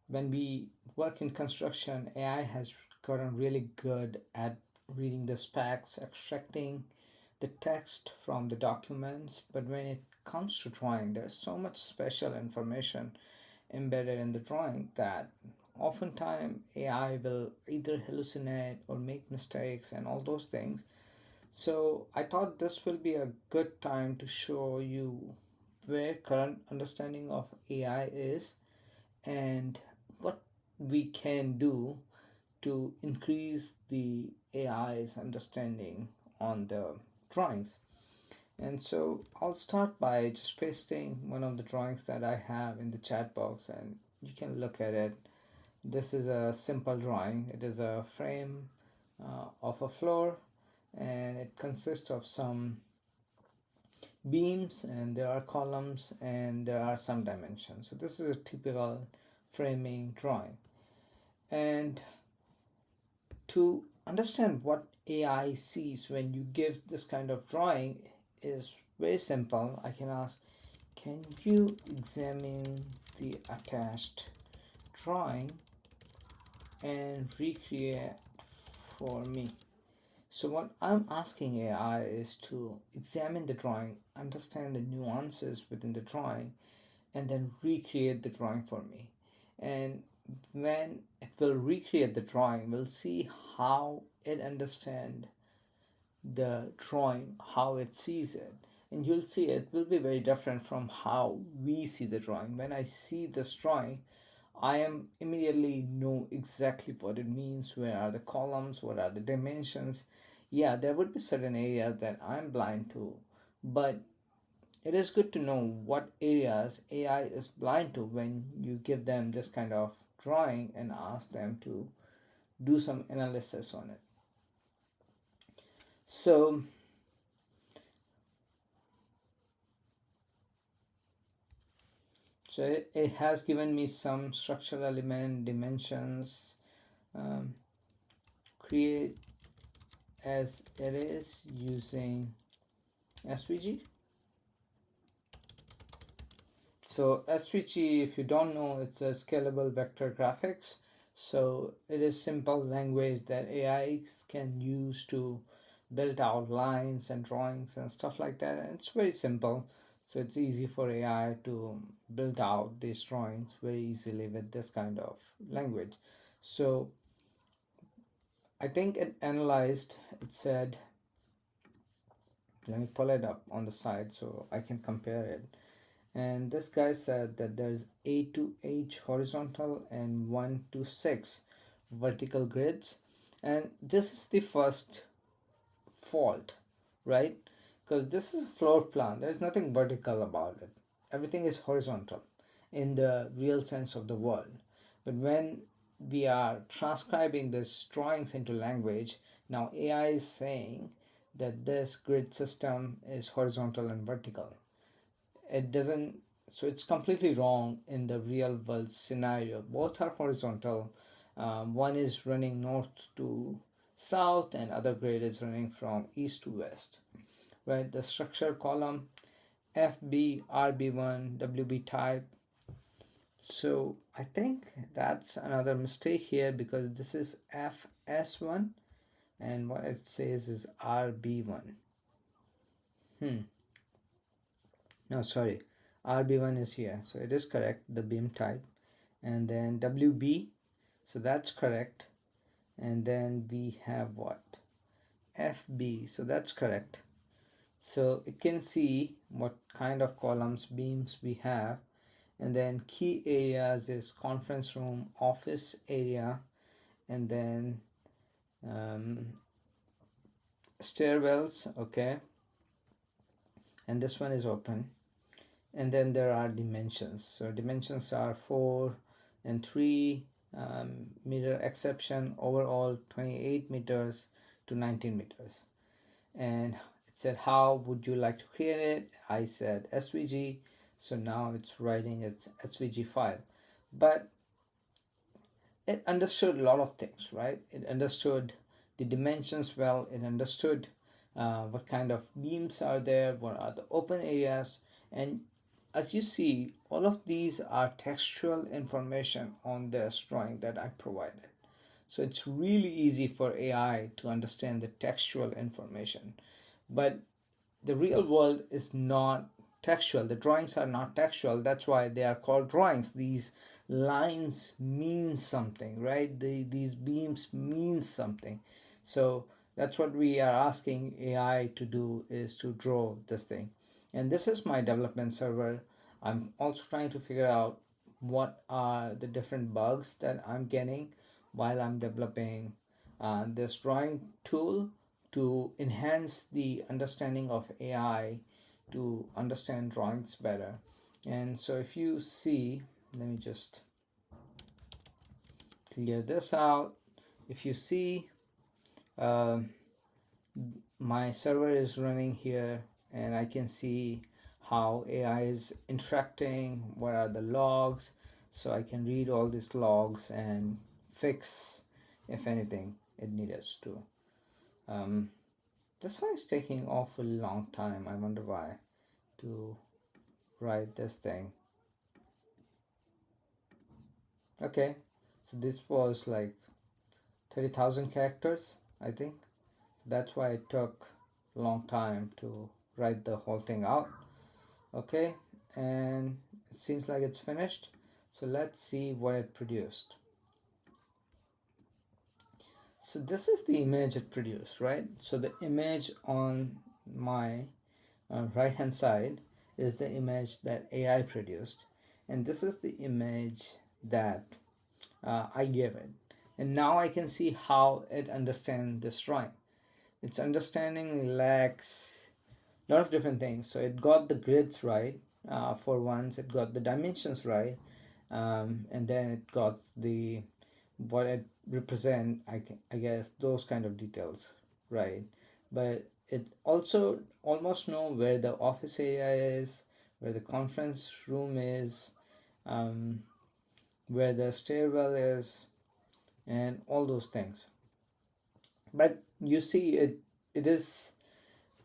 When we work in construction, AI has gotten really good at reading the specs, extracting the text from the documents. But when it comes to drawing, there's so much special information embedded in the drawing that oftentimes AI will either hallucinate or make mistakes and all those things. So I thought this will be a good time to show you where current understanding of AI is and what we can do to increase the AI's understanding on the drawings. And so I'll start by just pasting one of the drawings that I have in the chat box and you can look at it. This is a simple drawing. It is a frame of a floor and it consists of some beams and there are columns and there are some dimensions. So this is a typical framing drawing. And to understand what AI sees when you give this kind of drawing is very simple. I can ask, can you examine the attached drawing and recreate for me? So what I'm asking AI is to examine the drawing, understand the nuances within the drawing, and then recreate the drawing for me. And when it will recreate the drawing, we'll see how it understands the drawing, how it sees it. And you'll see it will be very different from how we see the drawing. When I see this drawing, I am immediately know exactly what it means, where are the columns, what are the dimensions. Yeah, there would be certain areas that I'm blind to, but it is good to know what areas AI is blind to when you give them this kind of drawing and ask them to do some analysis on it. So it has given me some structural element, dimensions, create as it is using SVG. So SVG, if you don't know, it's a scalable vector graphics. So it is simple language that AI can use to build out lines and drawings and stuff like that. And it's very simple. So it's easy for AI to build out these drawings very easily with this kind of language. So I think it analyzed, it said, let me pull it up on the side so I can compare it. And this guy said that there's A to H horizontal and 1 to 6 vertical grids. And this is the first fault, right? Because this is a floor plan. There's nothing vertical about it. Everything is horizontal in the real sense of the word. But when we are transcribing these drawings into language, now AI is saying that this grid system is horizontal and vertical. It doesn't, so it's completely wrong in the real world scenario. Both are horizontal. One is running north to south and other grid is running from east to west, right? The structure column FB, RB1, WB type. So I think that's another mistake here because this is FS1 and what it says is RB1. No, sorry, RB1 is here, so it is correct, the beam type. And then WB, so that's correct. And then we have what? FB, so that's correct. So it can see what kind of columns, beams we have. And then key areas is conference room, office area, and then stairwells, okay. And this one is open. And then there are dimensions. So dimensions are 4 and 3 meter exception, overall 28 meters to 19 meters. And it said, how would you like to create it? I said SVG. So now it's writing its SVG file. But it understood a lot of things, right? It understood the dimensions well. It understood what kind of beams are there, what are the open areas. And as you see, all of these are textual information on this drawing that I provided. So it's really easy for AI to understand the textual information. But the real world is not textual. The drawings are not textual. That's why they are called drawings. These lines mean something, right? These beams mean something. So that's what we are asking AI to do, is to draw this thing. And this is my development server. I'm also trying to figure out what are the different bugs that I'm getting while I'm developing this drawing tool to enhance the understanding of AI to understand drawings better. And so if you see, let me just clear this out. If you see, uh, my server is running here, and I can see how AI is interacting, what are the logs, so I can read all these logs and fix if anything it needs to. This one is taking awful long time. I wonder why, to write this thing. Okay, so this was like 30,000 characters, I think. That's why it took a long time to write the whole thing out. Okay, and it seems like it's finished. So let's see what it produced. So this is the image it produced, right? So the image on my right hand side is the image that AI produced, and this is the image that I gave it. And now I can see how it understands this drawing. Its understanding lacks a lot of different things. So it got the grids right, for once. It got the dimensions right, and then it got the what it represent. I guess those kind of details right. But it also almost know where the office area is, where the conference room is, um, where the stairwell is, and all those things. But you see, it is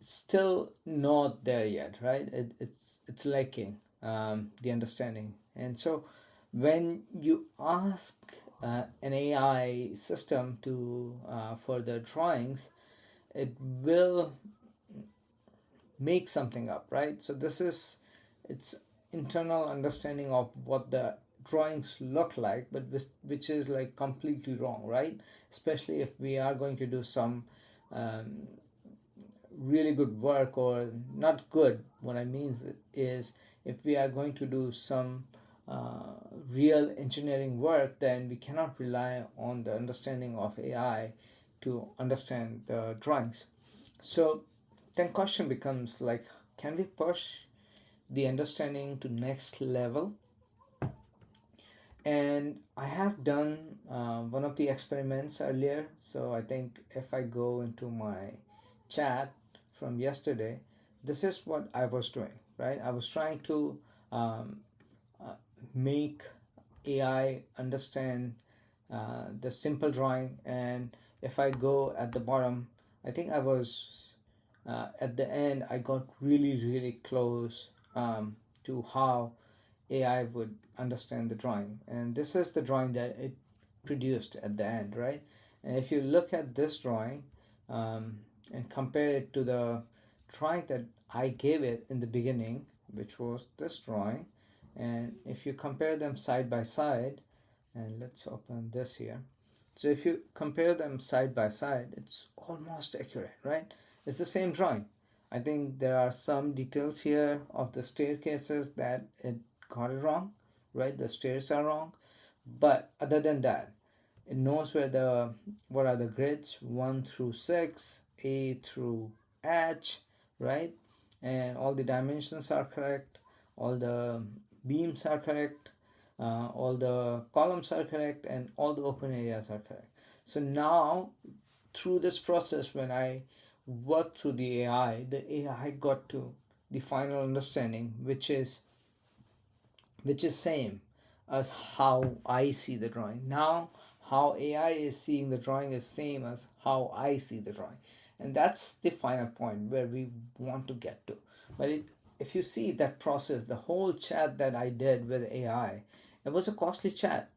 still not there yet, right? It's lacking the understanding. And so when you ask an AI system to for the drawings, it will make something up, right? So this is its internal understanding of what the drawings look like, but which is like completely wrong, right? Especially if we are going to do some um, really good work, or not good, what I mean is if we are going to do some real engineering work, then we cannot rely on the understanding of AI to understand the drawings. So then question becomes like, can we push the understanding to next level? And I have done one of the experiments earlier. So I think if I go into my chat from yesterday, this is what I was doing, right? I was trying to um, uh, make AI understand the simple drawing. And if I go at the bottom, I think I was at the end, I got really close to how AI would understand the drawing. And this is the drawing that it produced at the end, right? And if you look at this drawing and compare it to the drawing that I gave it in the beginning, which was this drawing, and if you compare them side by side, and let's open this here. So if you compare them side by side, it's almost accurate, right? It's the same drawing. I think there are some details here of the staircases that it got it wrong, right? The stairs are wrong. But other than that, it knows what are the grids 1 through 6, A through H, right? And all the dimensions are correct, all the beams are correct, all the columns are correct, and all the open areas are correct. So now, through this process, when I worked through the AI got to the final understanding, which is same as how I see the drawing. Now, how AI is seeing the drawing is same as how I see the drawing, and that's the final point where we want to get to. But if you see that process, the whole chat that I did with AI, it was a costly chat.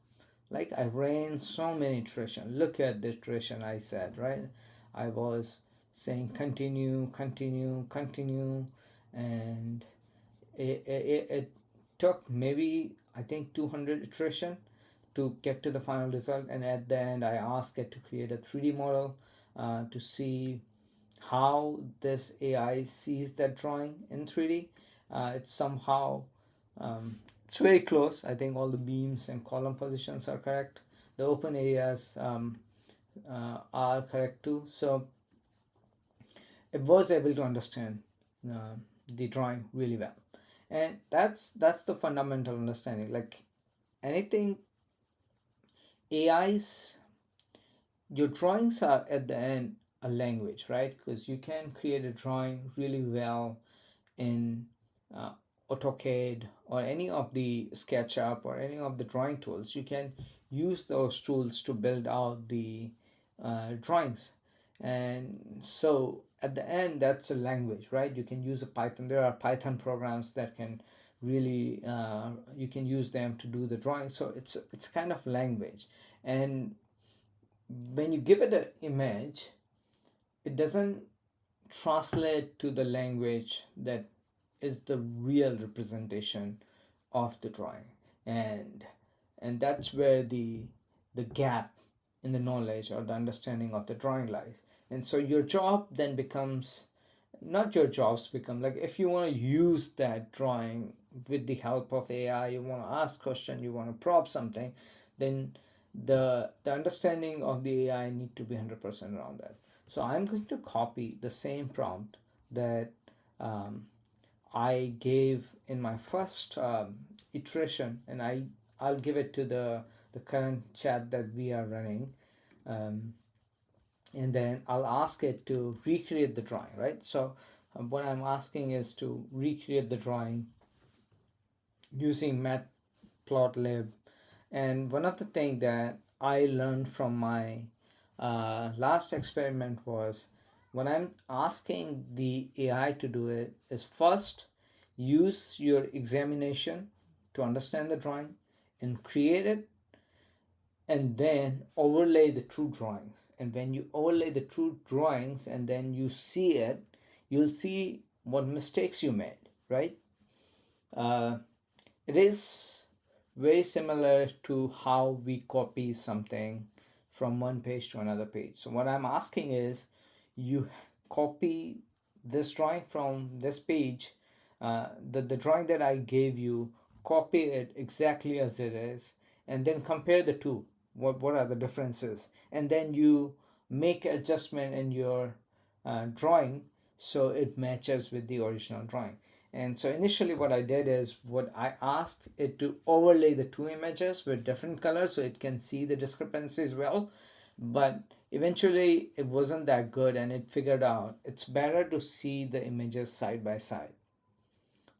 Like I ran so many iteration. Look at the iteration I said, right? I was saying continue, continue, continue, and it took maybe I think 200 iteration to get to the final result. And at the end, I asked it to create a 3D model to see how this AI sees that drawing in 3D. It's somehow it's very close. I think all the beams and column positions are correct. The open areas are correct too. So it was able to understand the drawing really well, and that's the fundamental understanding. Like anything, AI's your drawings are at the end a language, right? Because you can create a drawing really well in uh, AutoCAD or any of the SketchUp or any of the drawing tools. You can use those tools to build out the drawings. And so at the end, that's a language, right? You can use a Python. There are Python programs that can really you can use them to do the drawing. So it's kind of language. And when you give it an image, it doesn't translate to the language that is the real representation of the drawing. And that's where the gap in the knowledge or the understanding of the drawing lies. And so your job then becomes, not your jobs become, like if you want to use that drawing with the help of AI, you want to ask question, you want to prompt something, then the understanding of the AI need to be 100% around that. So I'm going to copy the same prompt that I gave in my first iteration, and I'll give it to the current chat that we are running, and then I'll ask it to recreate the drawing, right? So what I'm asking is to recreate the drawing using matplotlib. And one of the things that I learned from my last experiment was, when I'm asking the AI to do it, is first use your examination to understand the drawing and create it, and then overlay the true drawings. And when you overlay the true drawings and then you see it, you'll see what mistakes you made, right? It is very similar to how we copy something from one page to another page. So what I'm asking is, you copy this drawing from this page, the drawing that I gave you, copy it exactly as it is, and then compare the two. What are the differences? And then you make adjustment in your drawing so it matches with the original drawing. And so initially what I did is, what I asked it to overlay the two images with different colors so it can see the discrepancies well. But eventually it wasn't that good, and it figured out it's better to see the images side by side.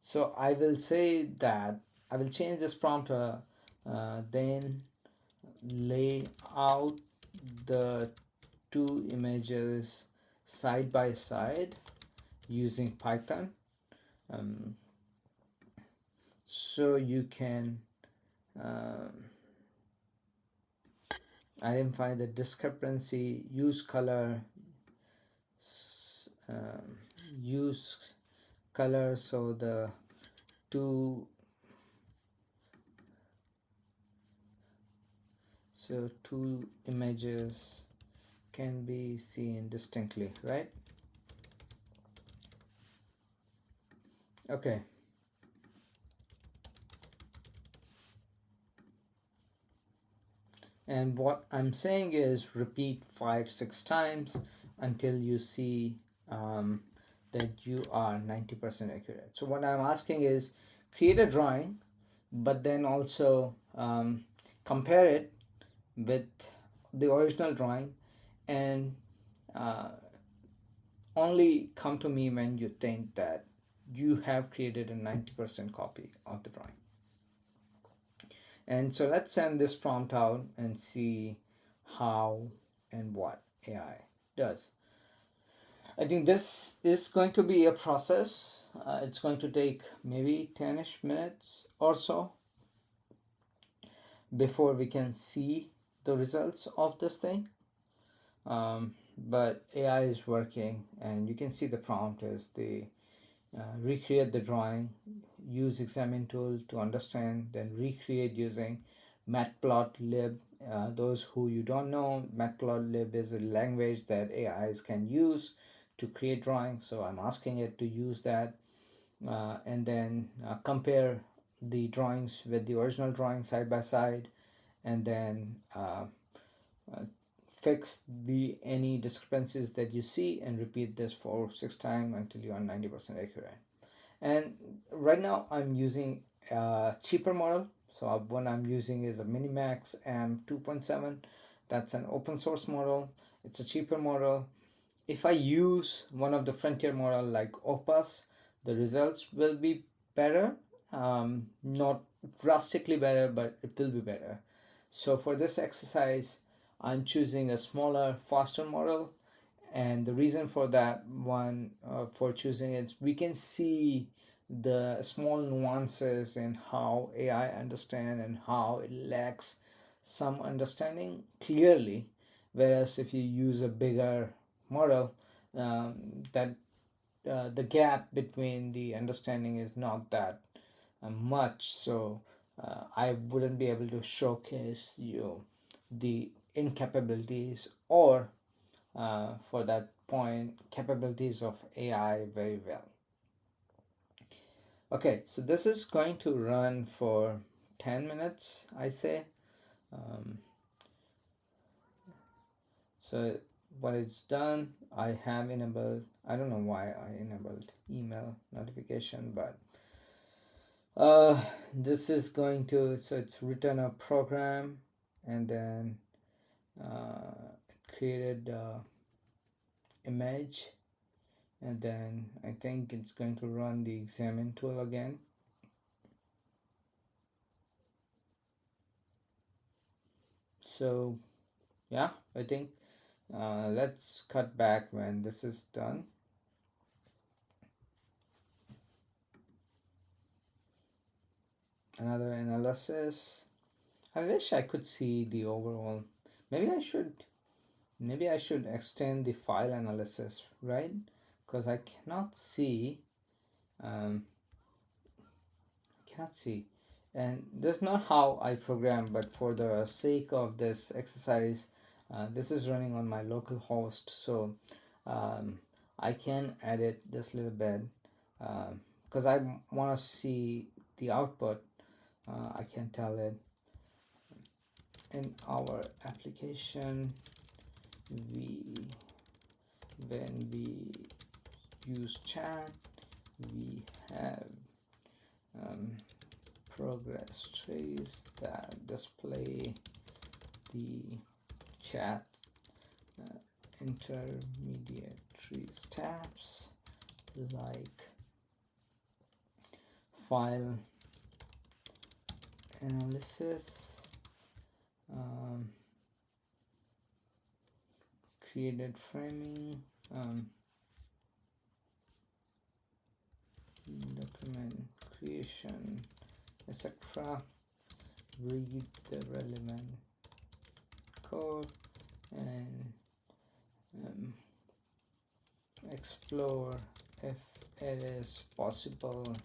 So I will say that I will change this prompt to then lay out the two images side by side using Python. So you can identify the discrepancy, use color, use color so the two images can be seen distinctly, right? Okay. And what I'm saying is, repeat 5-6 times until you see that you are 90% accurate. So what I'm asking is, create a drawing, but then also compare it with the original drawing, and only come to me when you think that you have created a 90% copy of the drawing. And so let's send this prompt out and see how and what AI does. I think this is going to be a process. It's going to take maybe 10ish minutes or so before we can see the results of this thing. But AI is working, and you can see the prompt is the recreate the drawing, use examine tool to understand, then recreate using matplotlib. Those who you don't know, matplotlib is a language that AIs can use to create drawings, so I'm asking it to use that, and then compare the drawings with the original drawing side by side, and then uh, fix the any discrepancies that you see, and repeat this 4-6 times until you are 90% accurate. And right now I'm using a cheaper model. So one I'm using is a Minimax M2.7. That's an open source model. It's a cheaper model. If I use one of the frontier model like Opus, the results will be better. Not drastically better, but it will be better. So for this exercise, I'm choosing a smaller, faster model. And the reason for that one, for choosing it, we can see the small nuances in how AI understand and how it lacks some understanding clearly. Whereas if you use a bigger model, that the gap between the understanding is not that much. So I wouldn't be able to showcase you the incapabilities or for that point capabilities of AI very well. Okay, so this is going to run for 10 minutes, I say. Um, so what it's done, I have enabled, I don't know why I enabled email notification, but this is going to, so it's written a program, and then created image, and then I think it's going to run the examine tool again. So yeah, I think let's cut back when this is done. Another analysis. I wish I could see the overall. Maybe I should extend the file analysis, right? Because I cannot see and this is not how I program, but for the sake of this exercise, this is running on my local host, so I can edit this little bit because I want to see the output. I can tell it in our application when we use chat, we have progress trees that display the chat intermediate trees tabs like file analysis, created framing, document creation, etc. Read the relevant code and explore if it is possible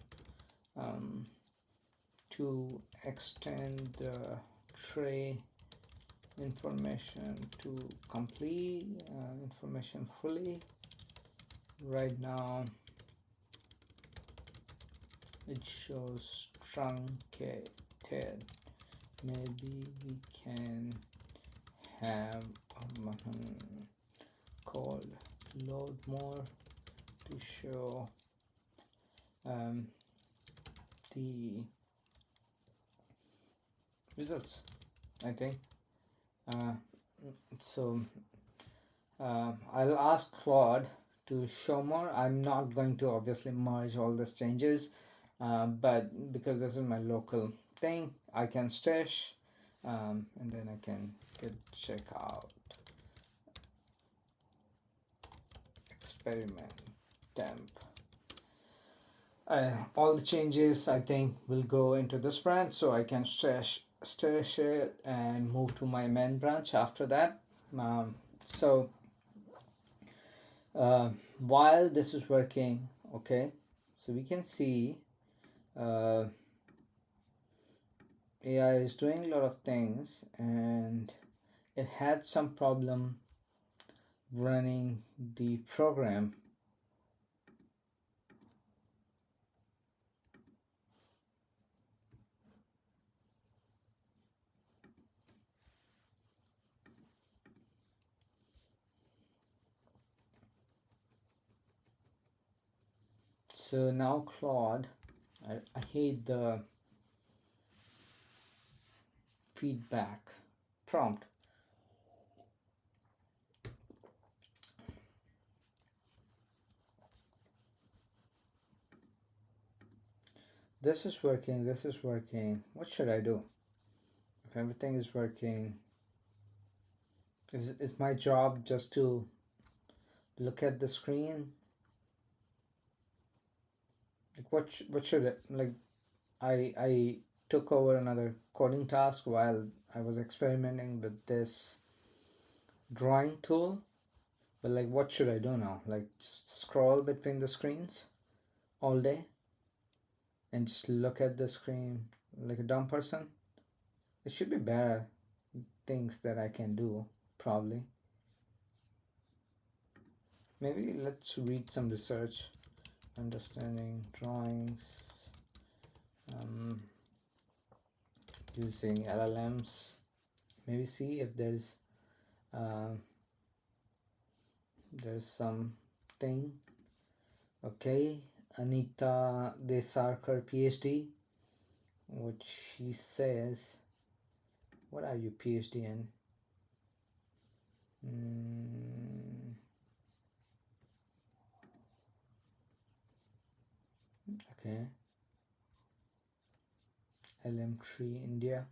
to extend the tray information to complete information fully. Right now it shows truncated. Maybe we can have a button called load more to show the results, I think. I'll ask Claude to show more. I'm not going to obviously merge all these changes, but because this is my local thing, I can stash, and then I can check out experiment temp. All the changes I think will go into this branch, so I can stash it and move to my main branch after that. So while this is working, okay, so we can see AI is doing a lot of things, and it had some problem running the program. So now Claude, I hate the feedback prompt. This is working, this is working. What should I do? If everything is working, is my job just to look at the screen? Like what should it, like I took over another coding task while I was experimenting with this drawing tool, but like what should I do now? Like just scroll between the screens all day and just look at the screen like a dumb person? It should be better things that I can do, probably. Maybe let's read some research. Understanding drawings using LLMs. Maybe see if there's something. Okay, Anita Desarkar, PhD, which she says, what are you PhD in? Okay, LM3 India.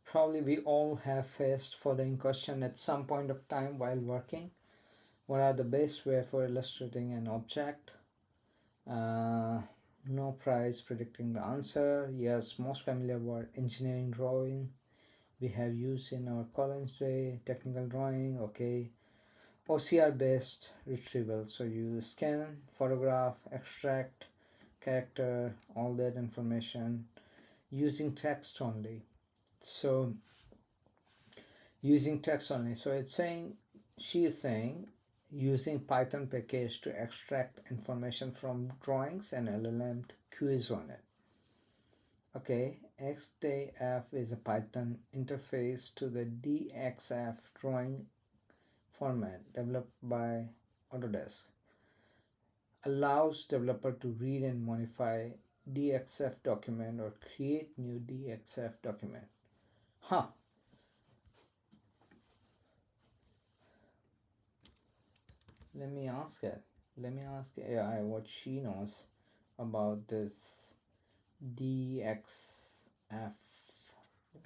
Probably we all have faced following question at some point of time while working. What are the best way for illustrating an object? No prize predicting the answer. Yes, most familiar word engineering drawing. We have used in our college day. Technical drawing, okay. OCR based retrieval. So you scan, photograph, extract, character, all that information using text only. So using text only. So it's saying, she is saying, using Python package to extract information from drawings and LLM to quiz on it. Okay, ezdxf is a Python interface to the DXF drawing format developed by Autodesk. Allows developer to read and modify DXF document or create new DXF document. Let me ask AI what she knows about this DXF.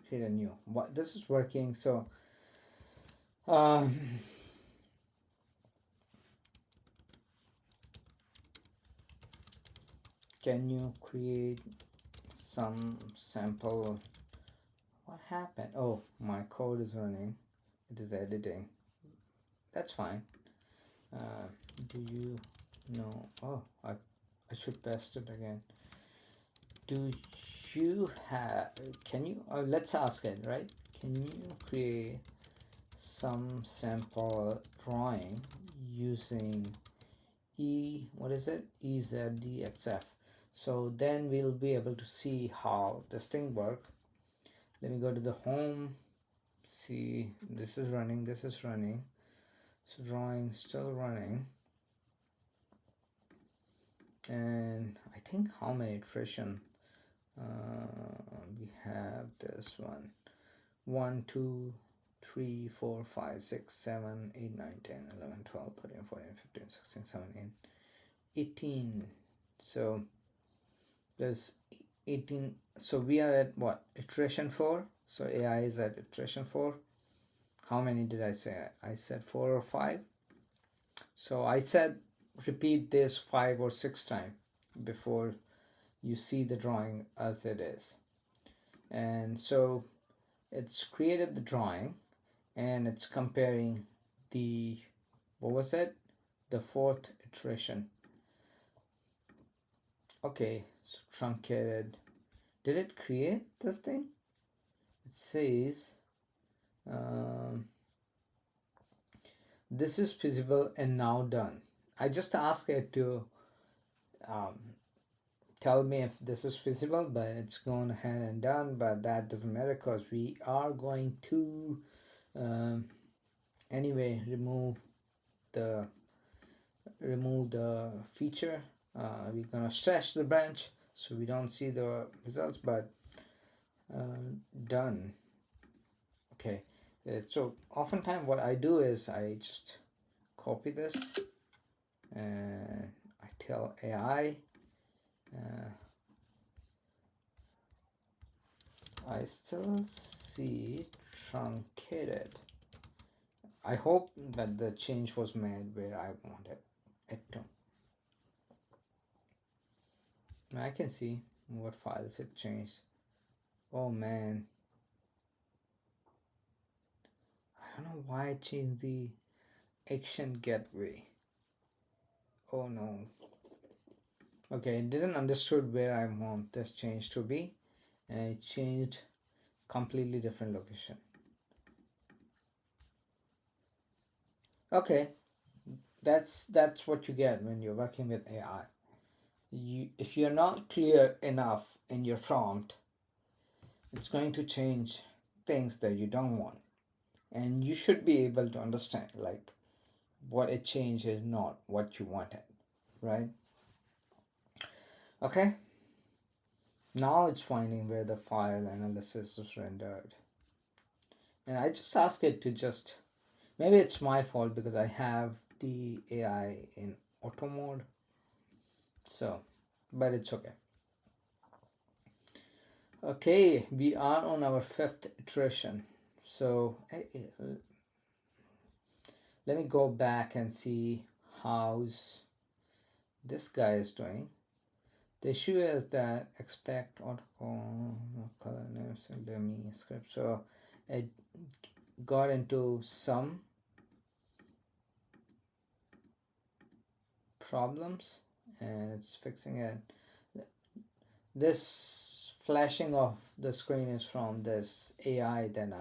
Create a new. What this is working. So, can you create some sample? What happened? Oh, my code is running. It is editing. That's fine. Do you know? Oh, I should paste it again. Do you have? Can you? Let's ask it. Right? Can you create some sample drawing using ezdxf? So then we'll be able to see how this thing works. Let me go to the home. See, this is running. So drawing still running. And I think how many iteration we have this 1 2 3 4 5 6 7 8 9 10 11 12 13 14 15 16 17 18. So there's 18. So we are at what, iteration 4? So AI is at iteration 4. How many did I say? I said 4 or 5. So I said repeat this 5 or 6 times before you see the drawing as it is. And so it's created the drawing and it's comparing the, what was it? The fourth iteration. Okay, so truncated. Did it create this thing? It says this is feasible and now done. I just asked it to um, tell me if this is feasible, but it's gone ahead and done. But that doesn't matter because we are going to anyway remove the feature. We're gonna stretch the branch so we don't see the results, but done. Okay, so oftentimes what I do is I just copy this and I tell AI I still see truncated. I hope that the change was made where I wanted it to. I can see what files it changed. Oh man, I don't know why I changed the action gateway. Oh no. Okay, it didn't understood where I want this change to be, and it changed completely different location. Okay, that's what you get when you're working with AI. If you're not clear enough in your prompt, it's going to change things that you don't want, and you should be able to understand like what it changed is not what you wanted, right? Okay, now it's finding where the file analysis is rendered, and I just ask it to just, maybe it's my fault because I have the AI in auto mode, so, but it's okay. Okay, we are on our 5th iteration. So let me go back and see how's this guy is doing. The issue is that expect auto color names and the me script. So it got into some problems and it's fixing it. This flashing of the screen is from this AI that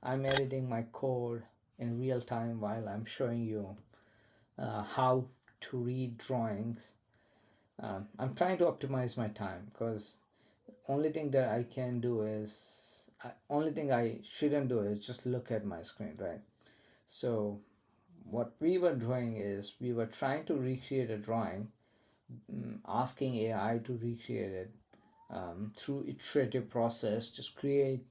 I'm editing my code in real time while I'm showing you how to read drawings. I'm trying to optimize my time because only thing that I can do is only thing I shouldn't do is just look at my screen, right? So what we were doing is we were trying to recreate a drawing, asking AI to recreate it through iterative process, just create,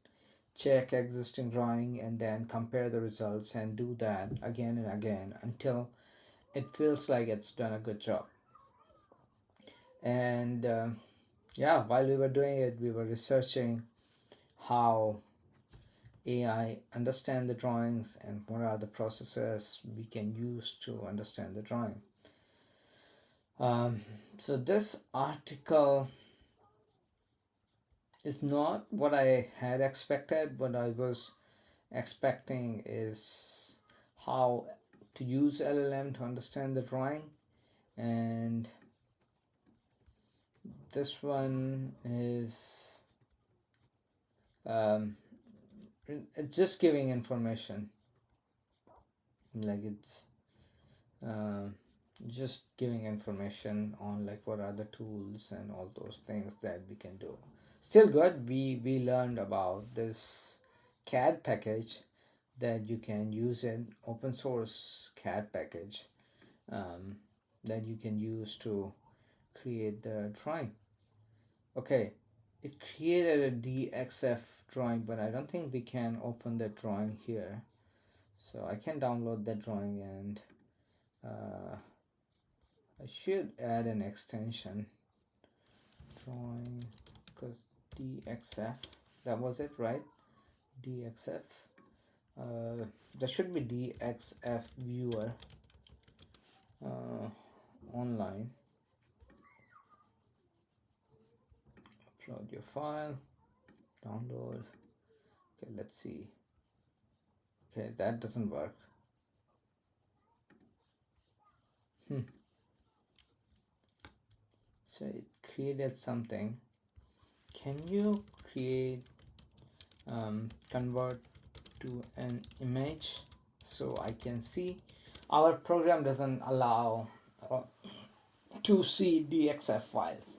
check existing drawing and then compare the results and do that again and again until it feels like it's done a good job. And yeah, while we were doing it, we were researching how AI understand the drawings and what are the processes we can use to understand the drawing. So this article is not what I had expected. What I was expecting is how to use LLM to understand the drawing, and this one is it's just giving information, like it's just giving information on like what are the tools and all those things that we can do. Still good. We learned about this CAD package that you can use, an open source CAD package that you can use to create the drawing. Okay, it created a DXF drawing, but I don't think we can open the drawing here. So I can download that drawing and I should add an extension drawing because DXF, that was it, right? DXF. There should be DXF viewer. online, upload your file, download. Okay, let's see. Okay, that doesn't work. So it created something. Can you create convert to an image so I can see? Our program doesn't allow to see DXF files,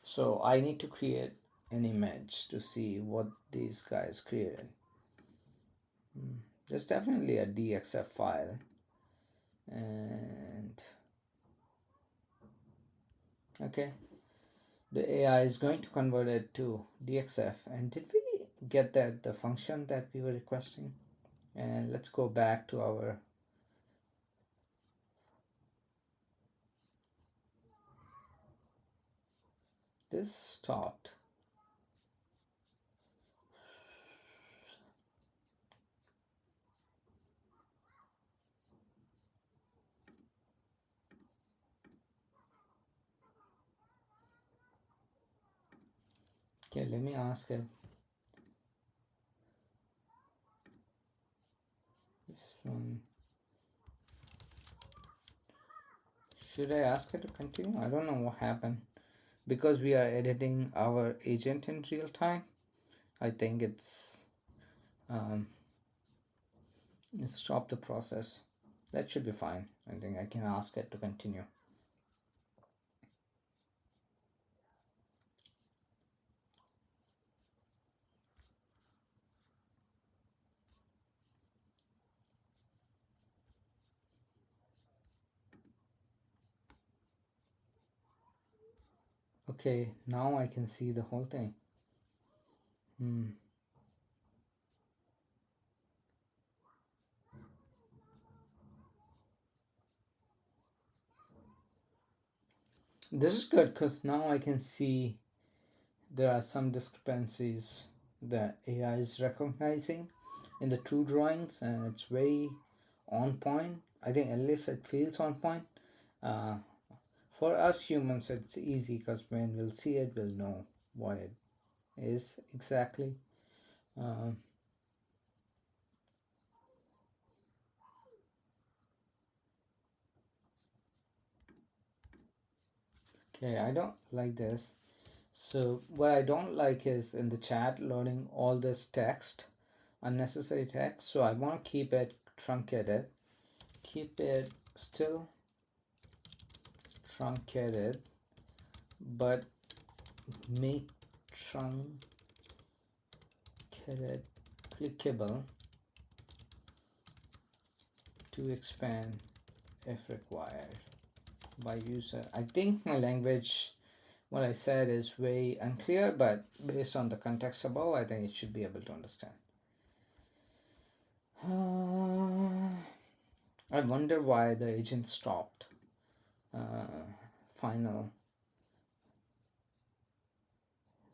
so I need to create an image to see what these guys created. There's definitely a DXF file, and okay, the AI is going to convert it to DXF. And did we get that the function that we were requesting? And let's go back to our this stopped. Okay, let me ask it. This one. Should I ask it to continue? I don't know what happened. Because we are editing our agent in real time, I think it's stopped the process. That should be fine. I think I can ask it to continue. Okay, now I can see the whole thing. This is good because now I can see there are some discrepancies that AI is recognizing in the two drawings, and it's very on point. I think at least it feels on point. For us humans, it's easy because when we'll see it, we'll know what it is exactly. Okay, I don't like this. So what I don't like is in the chat loading all this text, unnecessary text. So I want to keep it truncated, keep it still truncated, but make truncated clickable to expand if required by user. I think my language, what I said is very unclear, but based on the context above, I think it should be able to understand. I wonder why the agent stopped. Final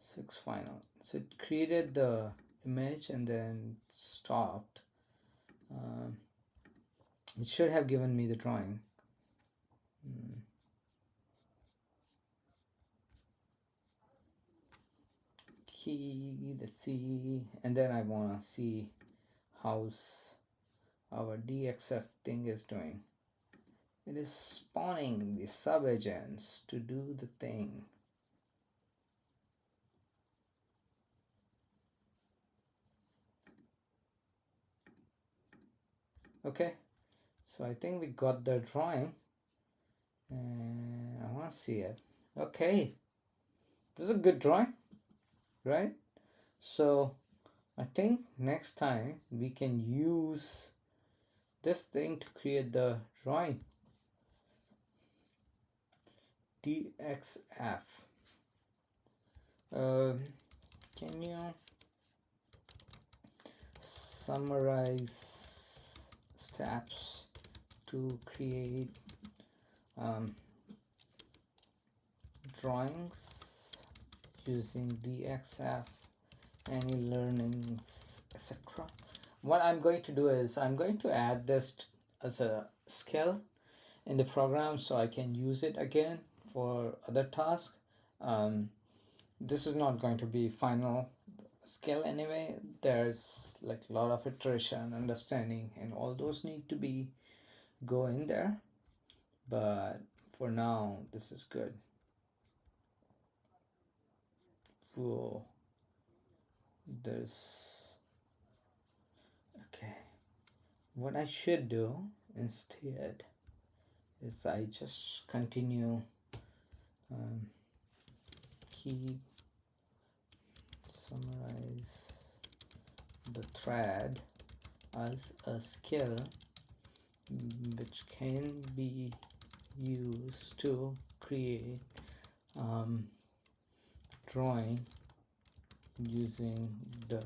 6 final. So it created the image and then stopped. It should have given me the drawing. Key, let's see, and then I want to see how's our DXF thing is doing. It is spawning the subagents to do the thing. Okay, so I think we got the drawing, and I want to see it. Okay, this is a good drawing, right? So I think next time we can use this thing to create the drawing. DXF. Can you summarize steps to create drawings using DXF, any learnings, etc. What I'm going to do is I'm going to add this as a skill, in the program so I can use it again for other tasks. This is not going to be final skill anyway. There's like a lot of iteration, understanding, and all those need to be go in there. But for now, this is good. Whoa. There's okay. What I should do instead is I just continue key summarize the thread as a skill which can be used to create drawing using the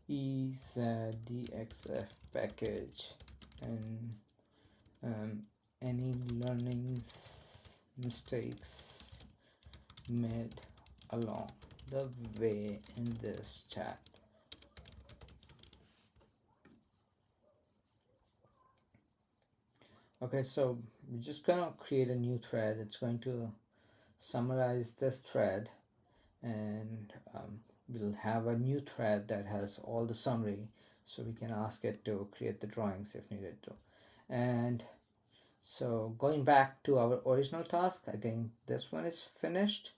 ezdxf package, and any learnings mistakes made along the way in this chat. Okay, so we're just gonna create a new thread. It's going to summarize this thread, and we'll have a new thread that has all the summary, so we can ask it to create the drawings if needed to. And so going back to our original task, I think this one is finished.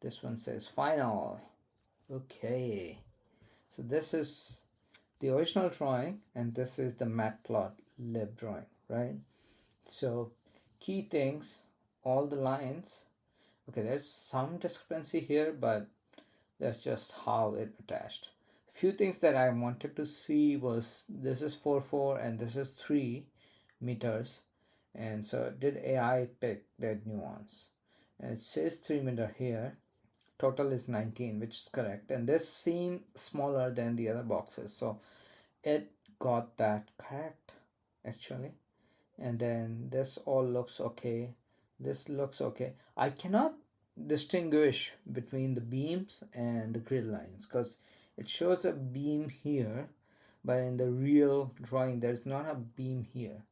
This one says final. Okay, so this is the original drawing and this is the matplotlib drawing, right? So key things, all the lines. Okay, there's some discrepancy here, but that's just how it attached. Few things that I wanted to see was this is 4 and this is 3 meters, and so did AI pick that nuance? And it says 3 meter here. Total is 19, which is correct, and this seemed smaller than the other boxes, so it got that correct actually. And then this all looks okay. This looks okay. I cannot distinguish between the beams and the grid lines because it shows a beam here, but in the real drawing there's not a beam here.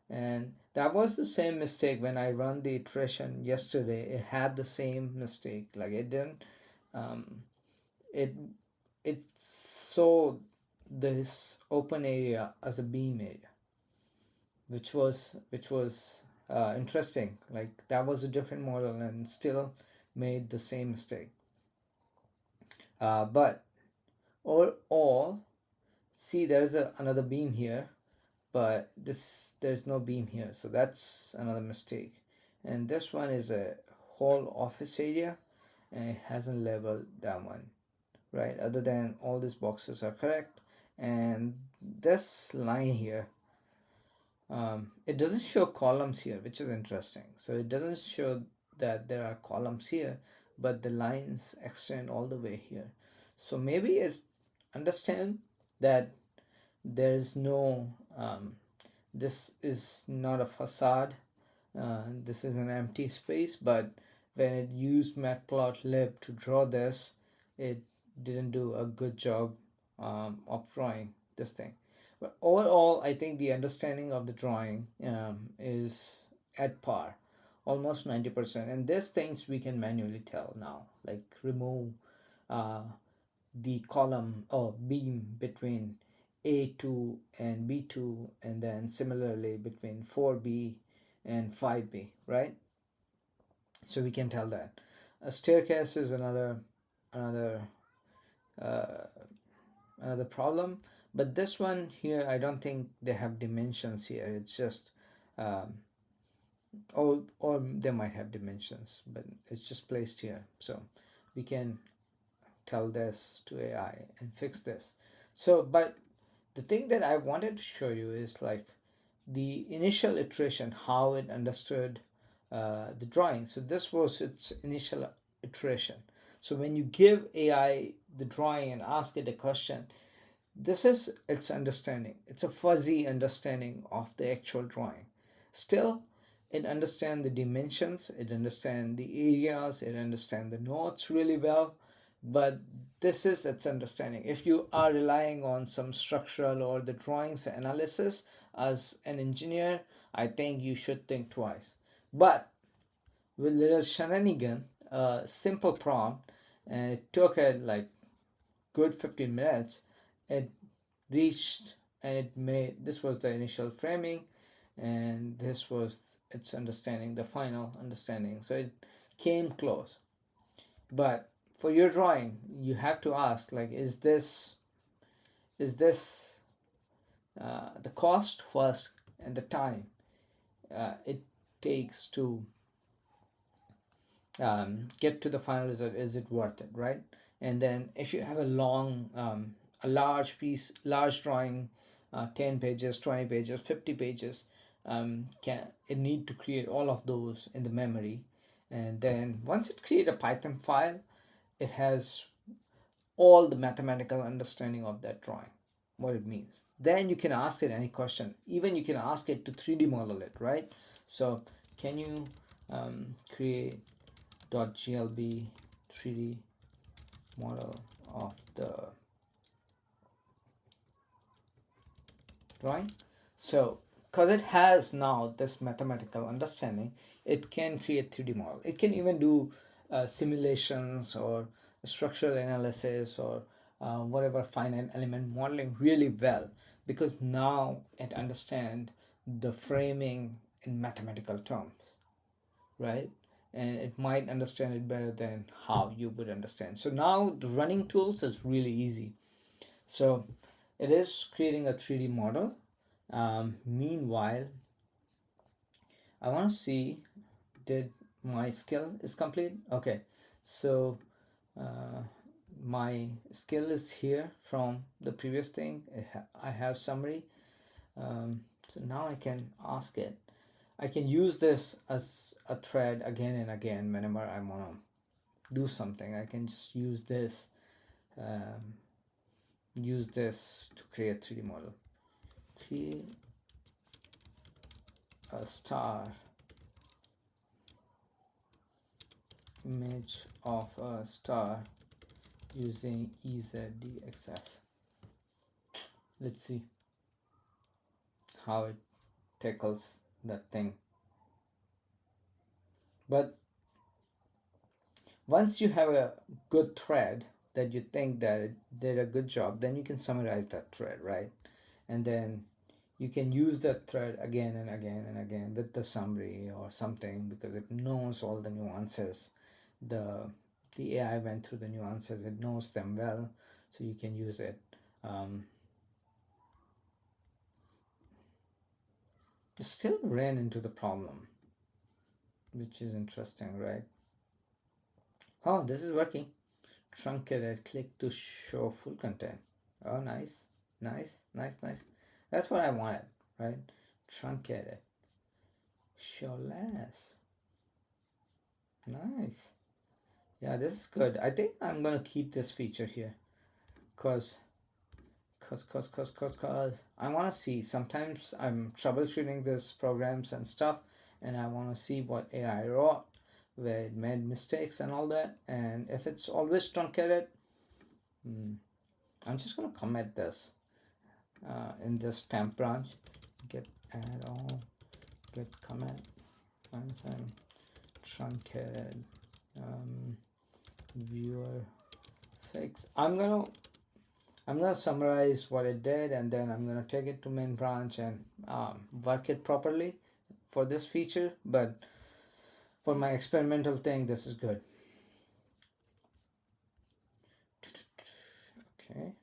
And that was the same mistake when I run the iteration yesterday. It had the same mistake. Like it didn't it saw this open area as a beam area, which was interesting. Like that was a different model and still made the same mistake. But overall, see there's another beam here, but there's no beam here, so that's another mistake. And this one is a whole office area and it hasn't labeled that one, right? Other than all these boxes are correct, and this line here, it doesn't show columns here, which is interesting. So it doesn't show that there are columns here, but the lines extend all the way here. So maybe it understand that there is no this is not a facade, this is an empty space, but when it used matplotlib to draw this, it didn't do a good job of drawing this thing. But overall, I think the understanding of the drawing is at par, almost 90%. And these things we can manually tell now, like remove the column or beam between A2 and B2, and then similarly between 4B and 5B, right? So we can tell that. A staircase is another problem, but this one here I don't think they have dimensions here. It's just or they might have dimensions, but it's just placed here, so we can tell this to AI and fix this. So but the thing that I wanted to show you is like the initial iteration, how it understood the drawing. So this was its initial iteration. So when you give AI the drawing and ask it a question, this is its understanding. It's a fuzzy understanding of the actual drawing. Still, it understands the dimensions, it understands the areas, it understands the notes really well, but this is its understanding. If you are relying on some structural or the drawings analysis as an engineer, I think you should think twice. But with little shenanigan, a simple prompt, and it took it like good 15 minutes, it reached, and it made, this was the initial framing, and this was its understanding, the final understanding. So it came close. But for your drawing, you have to ask, like, is this the cost first, and the time it takes to get to the final result, is it worth it, right? And then if you have a a large drawing, 10 pages, 20 pages, 50 pages, can it need to create all of those in the memory. And then once it create a Python file, it has all the mathematical understanding of that drawing, what it means. Then you can ask it any question. Even you can ask it to 3D model it, right? So can you create .glb 3D model of the drawing? So because it has now this mathematical understanding, it can create 3D model. It can even do simulations or structural analysis or whatever finite element modeling really well, because now it understands the framing in mathematical terms, right? And it might understand it better than how you would understand. So now the running tools is really easy. So it is creating a 3D model. Meanwhile, I want to see, did my skill is complete? Okay, so uh, my skill is here from the previous thing. I have summary. So now I can ask it. I can use this as a thread again and again whenever I want to do something. I can just use this to create 3D model. Create a star image of a star using ezdxf. Let's see how it tackles that thing. But once you have a good thread that you think that it did a good job, then you can summarize that thread, right? And then you can use that thread again and again and again with the summary or something, because it knows all the nuances. The AI went through the nuances, it knows them well, so you can use it. It still ran into the problem, which is interesting, right? Oh, this is working. Truncated, click to show full content. Oh, nice, nice, nice, nice. That's what I wanted, right? Truncated, show less. Nice. Yeah, this is good. I think I'm gonna keep this feature here, cause I want to see. Sometimes I'm troubleshooting these programs and stuff, and I want to see what AI wrote, where it made mistakes and all that. And if it's always truncated, I'm just gonna commit this in this temp branch. Get add all, get commit, once I'm truncated, viewer fix. I'm gonna summarize what it did, and then I'm gonna take it to main branch and work it properly for this feature. But for my experimental thing, this is good. Okay.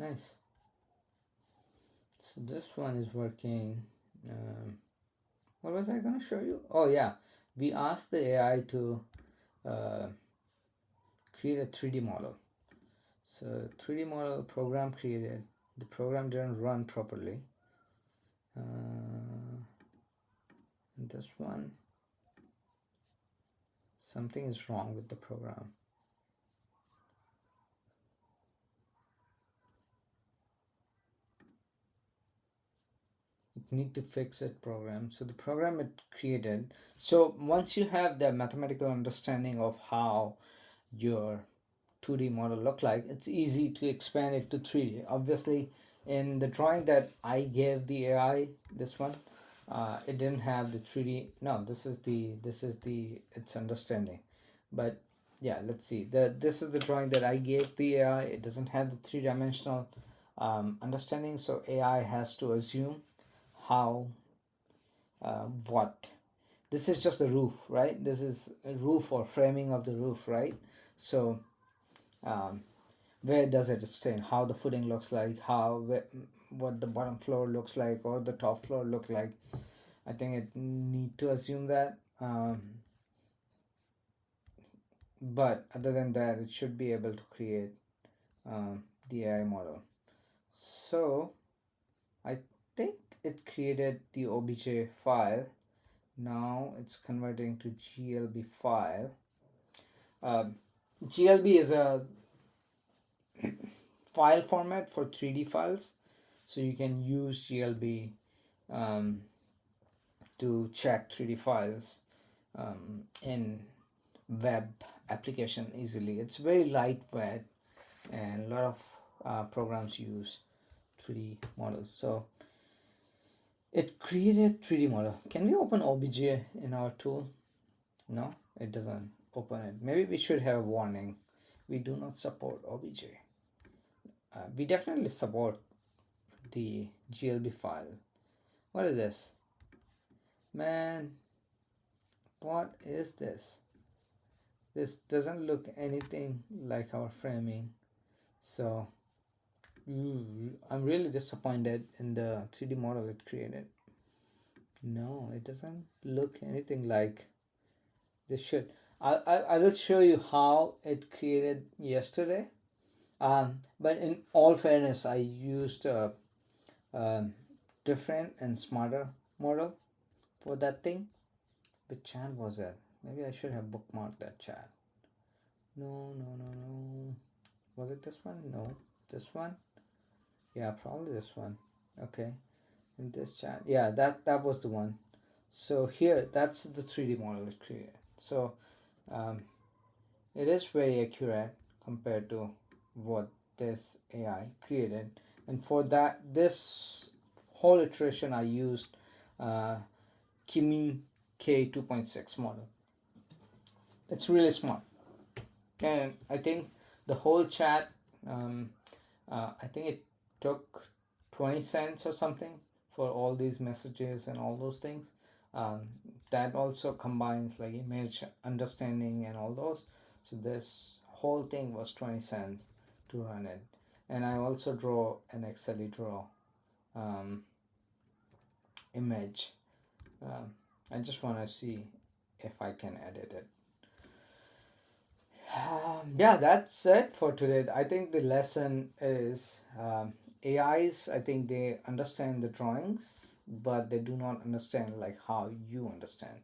Nice. So this one is working. What was I gonna show you? Oh yeah, we asked the AI to create a 3D model. So 3D model program created. The program didn't run properly. And this one, something is wrong with the program. need to fix it program. So the program it created. So once you have the mathematical understanding of how your 2D model look like, it's easy to expand it to 3D. Obviously, in the drawing that I gave the AI, this one, it didn't have the 3D. No, this is the its understanding. But yeah, let's see. This is the drawing that I gave the AI. It doesn't have the three-dimensional understanding, so AI has to assume how what. This is just the roof, right? This is a roof or framing of the roof, right? So um, where does it stand, how the footing looks like, what the bottom floor looks like or the top floor look like. I think it need to assume that, but other than that it should be able to create the AI model. So I think it created the obj file. Now it's converting to glb file. GLB is a file format for 3D files, so you can use GLB um, to check 3D files in web application easily. It's very lightweight, and a lot of programs use 3D models. So it created 3D model. Can we open OBJ in our tool? No, it doesn't open it. Maybe we should have a warning. We do not support OBJ. We definitely support the GLB file. What is this? Man, what is this? This doesn't look anything like our framing. So I'm really disappointed in the 3D model it created. No, it doesn't look anything like this should. I will show you how it created yesterday. But in all fairness, I used a different and smarter model for that thing. Which chat was it? Maybe I should have bookmarked that chat. No. Was it this one? No. This one? Yeah, probably this one. Okay. In this chat. Yeah, that was the one. So here, that's the 3D model it created. So it is very accurate compared to what this AI created. And for that, this whole iteration, I used Kimi K2.6 model. It's really smart. And I think the whole chat, I think it took 20 cents or something for all these messages and all those things. That also combines like image understanding and all those. So this whole thing was 20 cents to run it. And I also draw an XLE draw image. I just want to see if I can edit it. Yeah, that's it for today. I think the lesson is AIs, I think they understand the drawings, but they do not understand like how you understand.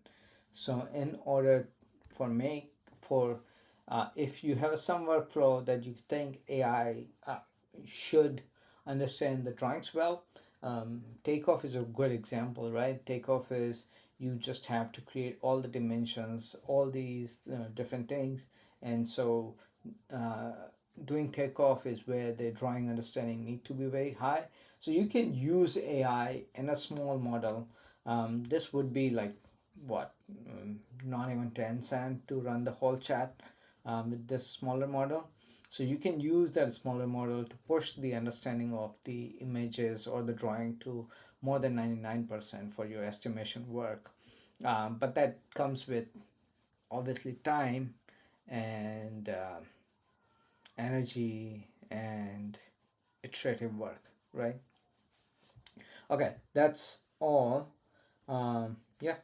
So in order for if you have some workflow that you think AI should understand the drawings well, takeoff is a good example, right? Takeoff is you just have to create all the dimensions, all these different things, and so doing takeoff is where the drawing understanding need to be very high. So you can use AI in a small model. This would be like what, not even 10 cent to run the whole chat with this smaller model. So you can use that smaller model to push the understanding of the images or the drawing to more than 99% for your estimation work. But that comes with obviously time and energy and iterative work, right? Okay, that's all. Yeah,